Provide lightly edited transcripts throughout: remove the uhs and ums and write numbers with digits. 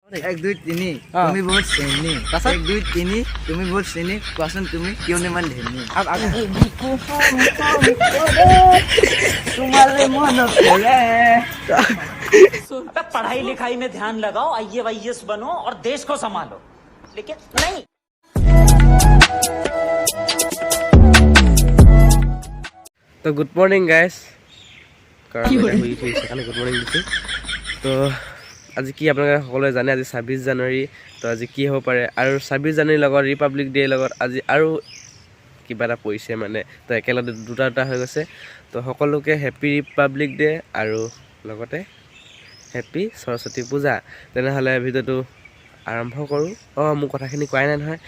1 2 3 তুমি বহুত চেনি 1 2 3 তুমি বহুত চেনি কোৱাচোন তুমি কিয় ইমান ধেনি তোমালে মন পৰে पढ़ाई लिखाई में ध्यान लगाओ IAS बनो और देश को संभालो लेकिन नहीं तो good morning guys good morning दिছোঁ তো আজি কি আপোনালোকে সকলোৱে জানে আজি 26 জানুৱাৰী তো আজি কি হ'ব পাৰে আৰু 26 জানুৱাৰীৰ লগত ৰিপাব্লিক ডে লগত আজি আৰু কিবা এটা পৰিছে মানে তো একেলগে দুটা হৈ গৈছে তো সকলোকে হেপী ৰিপাব্লিক ডে আৰু লগতে হেপী সৰস্বতী পূজা তেনেহ'লে ভিডিঅ'টো আৰম্ভ কৰোঁ মোৰ কথাখিনি কোৱাই নাই নহয়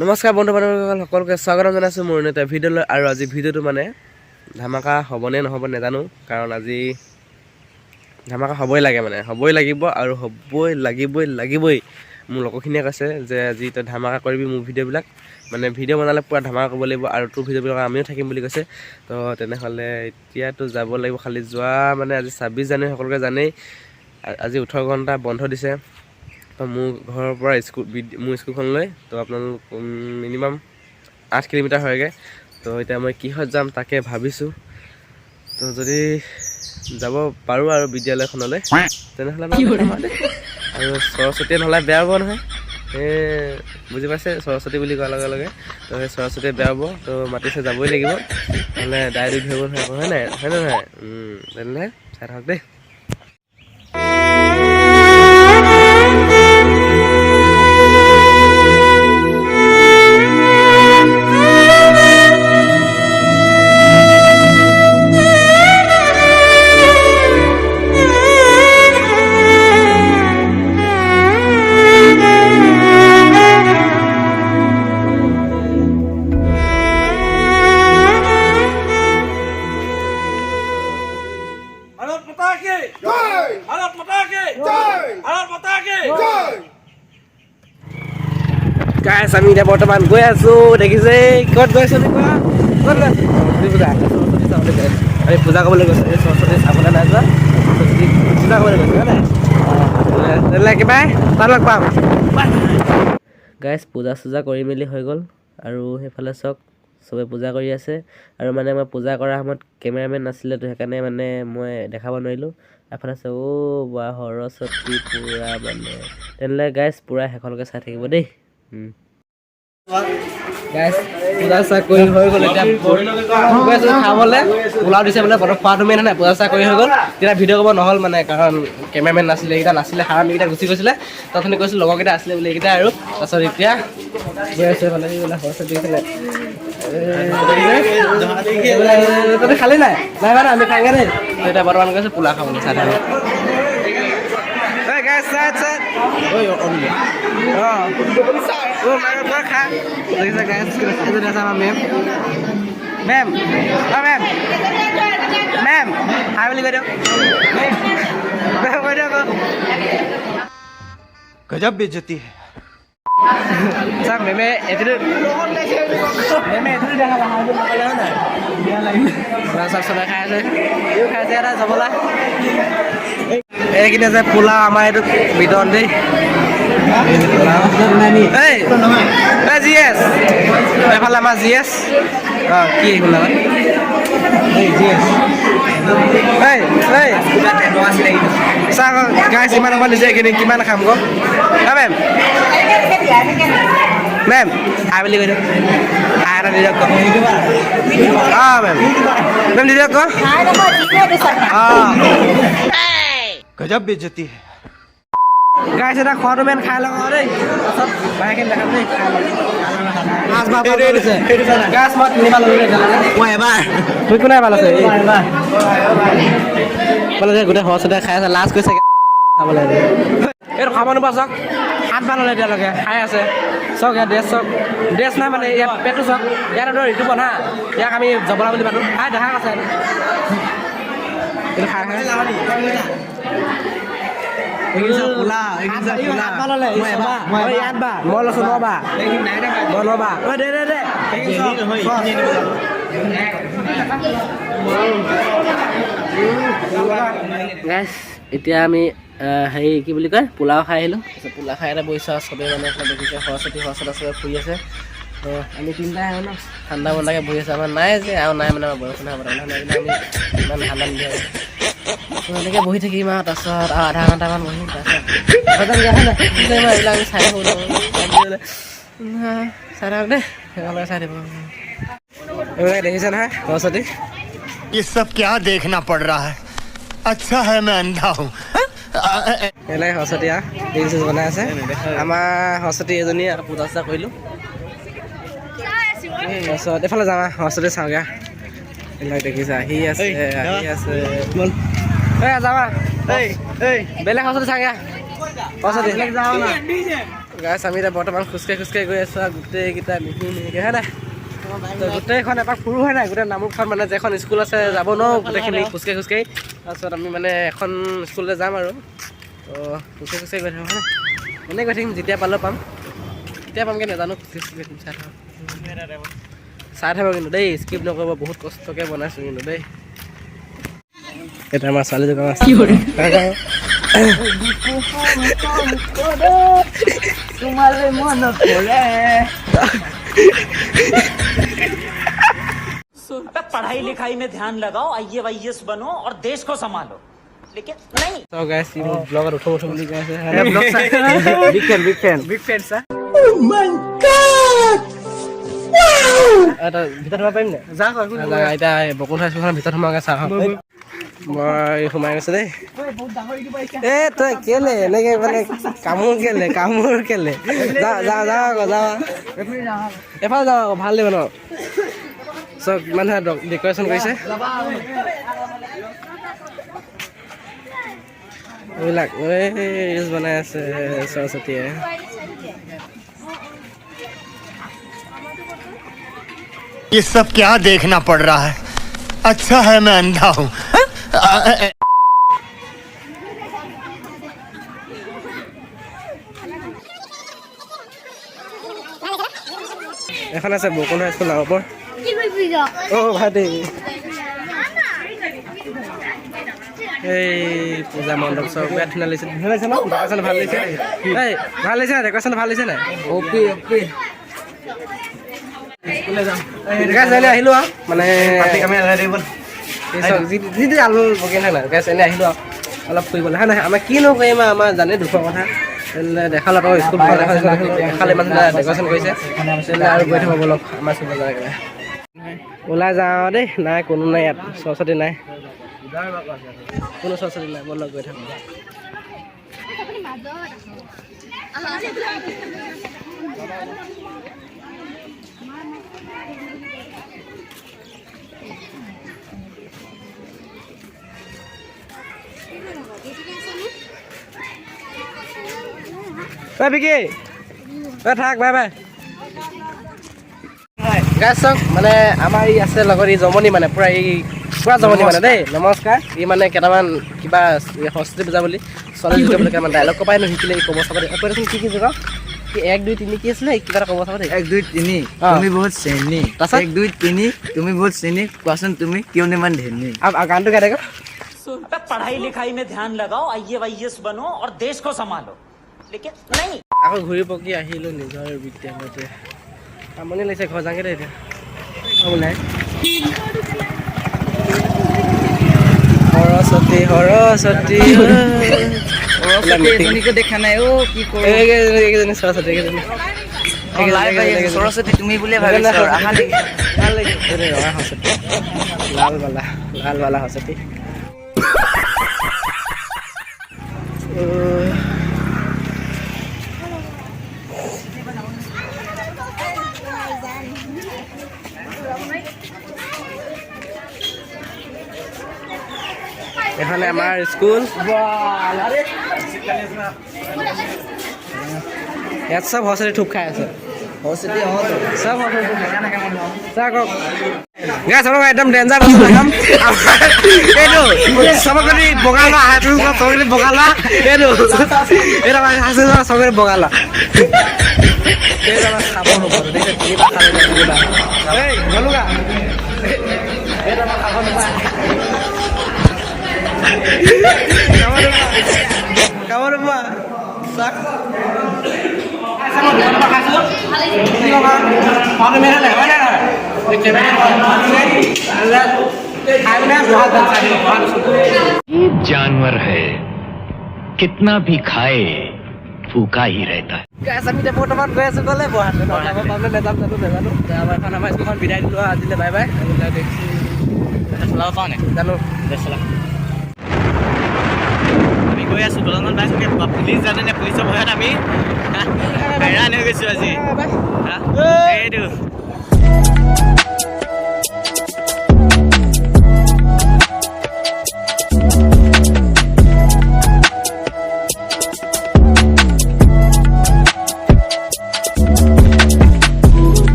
নমস্কাৰ বন্ধু বান্ধৱীসকল সকলোকে স্বাগতম জনাইছোঁ মোৰ এটা ভিডিঅ'লৈ আৰু আজি ভিডিঅ'টো মানে ধামাকা হ'বনে নহ'ব নাজানো কাৰণ আজি ধামাকা হ'বই লাগে মানে হ'বই লাগিব আৰু হ'বই লাগিবই মোৰ লগৰখিনিয়ে কৈছে যে আজি তই ধামাকা কৰিবি মোৰ ভিডিঅ'বিলাক মানে ভিডিঅ' বনালে পূৰা ধামাকা কৰিব লাগিব আৰু তোৰ ভিডিঅ'বিলাক আমিও থাকিম বুলি কৈছে তো তেনেহ'লে এতিয়াতো যাব লাগিব খালি যোৱা মানে আজি 26 জানুৱাৰী সকলোকে জানেই আজি 18 ঘণ্টা বন্ধ দিছে তো মোৰ ঘৰৰ পৰা মোৰ স্কুলখনলৈ তো আপোনালোক মিনিমাম 8 কিলোমিটাৰ হয়গৈ তো এতিয়া মই কিহত যাম তাকে ভাবিছোঁ তো যদি যাব পাৰোঁ আৰু বিদ্যালয়খনলৈ তেনেহ'লে আৰু সৰস্বতীয়ে নহ'লে বেয়া হ'ব নহয় বুজি পাইছে সৰস্বতী বুলি কোৱাৰ লগে লগে তো সেই সৰস্বতীয়ে বেয়া হ'ব তো মাতিছে যাবই লাগিব নহ'লে ডাইৰেক্ট ধৰিব নোৱাৰিব হয় নাই হয় নহয় তেনেহ'লে চাই থাকক দেই গাইছ আমি এতিয়া বৰ্তমান গৈ আছোঁ দেখিছে ক'ত গৈছোঁ ক'ত আমি পূজা কৰিবলৈ গৈছোঁ এই সৰস্বতী চাবলৈ নাই যোৱা পূজা কৰিবলৈ গৈছোঁ হয় নাই তেনেহ'লে কিবা তাত লগ পাম গাইছ পূজা চূজা কৰি মেলি হৈ গ'ল আৰু সেইফালে চাওক চবে পূজা কৰি আছে আৰু মানে মই পূজা কৰাৰ সময়ত কেমেৰামেন নাছিলে তো সেইকাৰণে মানে মই দেখাব নোৱাৰিলোঁ এফালে আছে বা সৰস্বতী পূৰা মানে তেনেহ'লে গাইছ পূৰা শেষলৈকে চাই থাকিব দেই গাইছ পূজা চা কৰি হৈ গ'ল এতিয়া গৈ আছোঁ খাবলৈ পোলাও দিছে বোলে বতৰ খোৱাটো মেইন নাই পূজা চা কৰি হৈ গ'ল তেতিয়া ভিডিঅ' কৰিব নহ'ল মানে কাৰণ কেমেৰামেন নাছিলে এইকেইটা নাছিলে হাৰামিকেইটা গুচি গৈছিলে তথনি কৈছোঁ লগৰকেইটা আছিলে বুলি এইকেইটা আৰু তাৰপিছত এতিয়া গৈ আছে মানে সৰস্বতী আছিলে তহঁতি খালি নাই নাই মানে আমি খাওঁগৈ দেই এতিয়া বৰ্তমান গৈছোঁ পোলা খাবলৈ চাই থাকোঁ गजब बेइज्जती है Sang meme itu sudah kayak ada sebelah. Gini saya pulang sama itu bidon deh. Hey, Zies, level lama Zies. Ki pulang. Zies. Hey, sang guys gimana gini gimana kamu kok? Mem. Mem, ai beli cái ai ra đi được không? Mem. Mem đi được không? गजब बेइज्जती है Guys, এটা খোৱাটো man খাই লওঁ দেই তাৰপিছত বাহিৰখিনি দেখাম দেই মাছ মাছ গাছ মই তিনিবাৰ ল'লোঁ মই এবাৰ তুই কোনে ভাল আছে বোলে যে গোটেই সৰস্বতী খাই আছে লাষ্ট কৈছে খাবলৈ এইটো খাব নোপোৱা চাওক 7 বাৰ ল'লে এতিয়ালৈকে খাই আছে চাওক ইয়াত ড্ৰেছ নাই মানে ইয়াত পেটটো চাওক ইয়াত ঋতু বন্ধা ইয়াক আমি জবলা বুলি মাতোঁ খাই দেখা আছে এইটো খাই Pula, mau langsung coba. Mau coba. Dek. Guys, এতিয়া আমি হেৰি কি বুলি কয় পোলাও খাই আহিলোঁ। তাৰপিছত পোলাও খাই এটা বহিছোঁ আৰু চবেই মানে দেখিছে সৰস্বতী চবে ফুৰি আছে। তো আমি তিনিটাই আহোঁ ন, ঠাণ্ডা বন্ধাকৈ বহি আছোঁ। আমাৰ নাই যে আৰু নাই মানে আমাৰ বৰষুণ হ'ব নহ'লে আমি ইমান ঠাণ্ডা নিদিওঁ। এনেকৈ বহি থাকিম আৰু তাৰপিছত আৰু আধা ঘণ্টামান বহিম। তাৰপিছত এইবিলাক আমি চাই থাকোঁ চাই থাকোঁ দেই সেইকাৰণে চাই থাকোঁ। এইবিলাক দেখিছে নহয় সৰস্বতী। ये सब क्या देखना पड़ रहा है? अच्छा है मैं अंधा हूँ। এইবিলাক সৰস্বতী আৰু ৰিলচ বনাই আছে। আমাৰ সৰস্বতী এজনী আৰু পূজা চূজা কৰিলোঁ। তাৰপিছত এইফালে যাওঁ সৰস্বতী চাওঁগৈ। এইবিলাক দেখিছে আহি আছে যাবা বেলেগ সৰস্বতী চাওঁগৈ। সৰস্বতী যাওঁ না গাইছ আমি এতিয়া বৰ্তমান খোজকাঢ়ি গৈ আছোঁ আৰু গোটেইকেইটা মিহি হয় নাই। তো গোটেইখন এপাক ফুৰো হয় নাই গোটেই নামৰূপখন মানে যেখন স্কুল আছে যাব নোৱাৰোঁ গোটেইখিনি খোজকাঢ়ি। তাৰপিছত আমি মানে এখন স্কুললৈ যাম আৰু তো খোজকাঢ়ি গৈ থাকোঁ হয় নাই। এনেই গৈ থাকিম যেতিয়া পালেও পাম। কেতিয়া পামগৈ নাজানো। চাই থাকিব কিন্তু দেই স্কিপ নকৰিব। বহুত কষ্টকৈ বনাইছোঁ কিন্তু দেই। এটা আমাৰ ছোৱালী দোকান আছে। पढ़ाई लिखाई में ध्यान लगाओ, IAS बनो और देश को संभालो, लेकिन नहीं। So guys, you vlogger উঠো বুলি কৈ আছে। Big fan sir. Oh my god. এটা ভিতৰত সোমাই পাৰিম নে? যা এতিয়া বকুল হাইস্কুলখনৰ ভিতৰত সোমাওঁগৈ চাওঁ। মই সোমাই গৈছোঁ দেই। তই কেলে এনেকৈ মানে কামোৰ কেলে যা আকৌ এফালে যাওঁ আকৌ ভাল লাগিব ন। চব মানুহে ডেক'ৰেশ্যন কৰিছে এইবিলাক ৰিলচ বনাই আছে সৰস্বতীয়ে। ये सब क्या देखना पड़ रहा है? अच्छा है मैं अंधा हूँ। এখন আছে বকুল হাইস্কুল নামৰূপৰ। অ' ভাইটি এই পূজা মণ্ডপ চব বিৰাট ধুনীয়া লাগিছে ন? ডেক'ৰেশ্যন ভাল লাগিছে এই ভাল লাগিছে নাই? ডেক'ৰেশ্যন ভাল লাগিছে নাই? অ'কে আহিলোঁ আৰু মানে যি আলু বগী নাই গেছ এনেই আহিলোঁ আৰু অলপ ফুৰিবলৈ হয় নহয়। আমাৰ কিনো কৰিম আৰু আমাৰ জানে দুখৰ কথা। দেখা নাপাওঁ স্কুলখন এফালে ইমান ডেক'ৰেশ্যন কৰিছে আৰু গৈ থাকোঁ বলক আমাৰ স্কুলত যায় ওলাই যাওঁ দেই। নাই কোনো নাই ইয়াত সৰস্বতী নাই কোনো সৰস্বতী নাই বলক গৈ থাকোঁ। বিকি থাক বাই বাই। গাইছ চাওক মানে আমাৰ ই আছে লগত ই জমনি মানে পুৰা জমনি মানে দেই। নমস্কাৰ। ই মানে কেইটামান কিবা সৰস্বতী পূজা বুলি ছোৱালী কেইটামান ডাইলগ কবাই শিকিলে ক'ব চাব দেই। কি জোগাওঁ কি 1 2 3 কি আছিলে কিবা এটা ক'ব চাব দেই। 1 2 3 তুমি বহুত চেনী। 1 2 3 তুমি বহুত চেনী কোৱাচোন তুমি কিয় ইমান ধেনী। গানটো গাই থাকো। पढ़ाई लिखाई में ध्यान लगाओ, IAS बनो और देश को संभालो, लेकिन नहीं। আকৌ ঘূৰি পকি আহিলোঁ নিজৰ বিদ্যালয়তে। আমনি লাগিছে ঘৰ যাওঁগৈ দেই এতিয়া ওলাই। সৰস্বতী এজনীকো দেখা নাই। অ' কি কৰোঁ এইকেইজনী সৰস্বতী সৰস্বতী তুমি বুলিয়ে ভাবিছোঁ। আহা ভাল লাগিছে ৰঙা সৰস্বতী লাল বালা সৰস্বতী। এখানে আমাৰ স্কুল ইয়াত সব সৰস্বতী থুপ খাই আছে। সৰস্বতী সব একদম ডেঞ্জাৰ বস্তু একদম এইটো চবকৰি বগালা চবকৰি বগালা এইটো চবকৰি বগালা খাব নপৰে দেখিছে তিনিবা খালে গলোগা এইটো খাব নাপায় ৰ'বা চাক जानवर है कितना भी खाए भूखा ही रहता है আমি এতিয়া বৰ্তমান গৈ আছোঁ গ'লে বহাতে নাজানো নাজানো আমাৰ এখন আমাৰ স্কুলখন বিদায় দিলোঁ আজিলৈ বাই বাই চলাব পাওঁ নে জানো চলা আমি গৈ আছোঁ দলঙত পাইছোঁ পুলিচ জানেনে পুলিচৰ ভয়ত আমি হেৰাণ হৈ গৈছোঁ আজি এইটো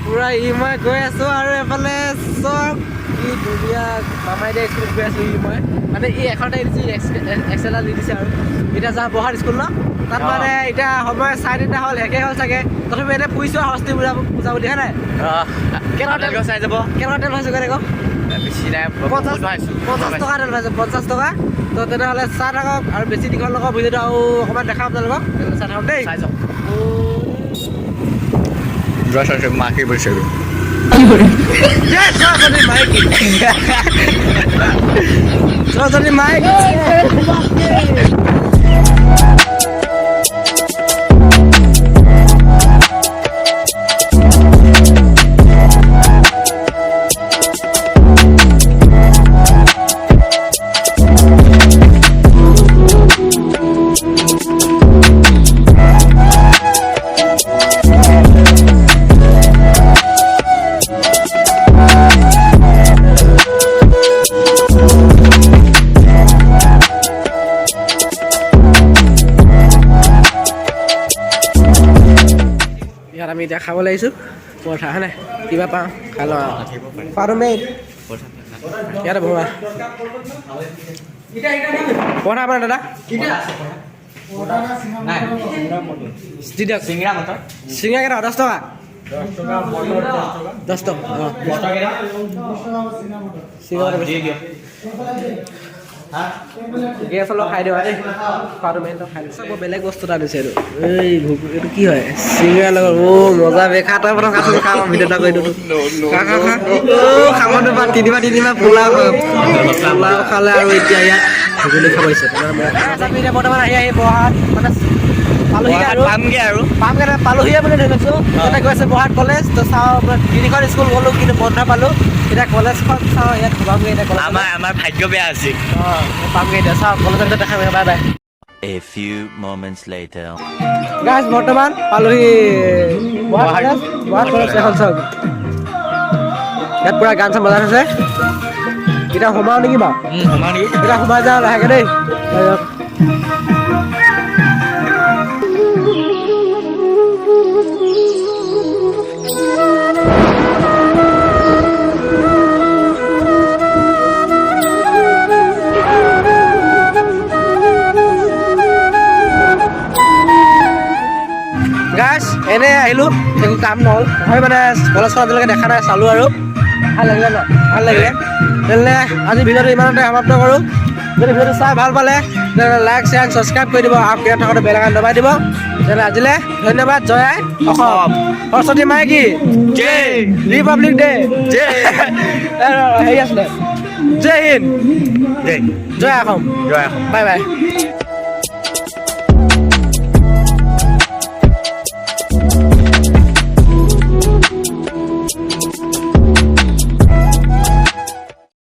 পুৰা মই গৈ আছোঁ আৰু এফালে চব কি ধুনীয়া মামাই দিয়া স্কুলত গৈ আছোঁ মই মানে এখনতে দিছে এক্সেল দি দিছে আৰু এতিয়া যাওঁ বহাৰ স্কুল ন তাত মানে এতিয়া সময় 3:30 হ'ল শেষে হ'ল চাগে তথাপি এতিয়া ফুৰিছোঁ আৰু হস্তি পূজা বুলি হয় নাই কেনেকুৱা তেল চাই যাব কেনেকুৱা তেল ভাইছোঁ কেনেকৈ বেছি নাই 50 টকা তেল ভাইছোঁ 50 টকা তো তেনেহ'লে চাই থাকক আৰু বেছি দীঘল নকওঁ ভিডিঅ'টো আৰু অকণমান দেখাম আপোনালোকক চাই থাকক দেই চাই যাওক মাকে বসে Sorry, Mike. ইয়াত আমি এতিয়া খাব লাগিছোঁ পৰঠা হয় নাই কিবা পাওঁ খাই লওঁ পাৰোঁ মেইন ইয়াতে বহোৱা পৰঠা আপোনাৰ দাদা চিঙৰা কেইটা 10 টকা 10 টকা অঁ গেছ অলপ খাই দিওঁ দেই খোৱাটো মেইনটো খাই দিওঁ বৰ বেলেগ বস্তু এটা আনিছে এইটো এই এইটো কি হয় চিঙৰা লগত মজা বে খা তই প্ৰথম খাচোন খা ভিডিঅ' এটা কৰি দিওঁ খাবতো বা তিনিবাৰ পোলাও খালে আৰু এতিয়া ইয়াত ঘুগুনি খাব আহিছে আমি এতিয়া বৰ্তমান আহি বহাত মানে পালোহিয়ে বুলি ধৰি লৈছোঁ তাতে গৈ আছে বহাত কলেজ তো চাওঁ 3খন স্কুল গ'লোঁ কিন্তু বন্ধ পালোঁ এতিয়া কলেজখন চাওঁ ইয়াত সোমামগৈ এতিয়া কলেজ আমাৰ ভাগ্য বেয়া আছে অঁ পামগৈ এতিয়া চাওঁ কলেজৰ ভিতৰত দেখাম bye bye A few moments later. Guys বৰ্তমান পালোহি বহাত কলেজ এখন চাওক ইয়াত পুৰা গান চান বজাই আছে এতিয়া সোমাওঁ নেকি বাৰু এতিয়া সোমাই যাওঁ লাহেকৈ দেই গাইজ এনে আহিলোঁ একো কাম নহ'ল হয় মানে কলেজখন আজিলৈকে দেখা নাই চালোঁ আৰু ভাল লাগিলে ন ভাল লাগিলে তেনেহ'লে আজি ভিডিঅ'টো ইমানতে সমাপ্ত কৰোঁ যদি ভিডিঅ'টো চাই ভাল পালে তেনেহ'লে লাইক শ্বেয়াৰ ছাবস্ক্ৰাইব কৰি দিব আৰু ইয়াত থকাটো বেল আইকন দবাই দিব তেনেহ'লে আজিলৈ ধন্যবাদ জয় আই অসম সৰস্বতী মাইকী জয় ৰিপাব্লিক ডে জয় হেৰি আছিলে জয় হিন্দ জয় অসম বাই বাই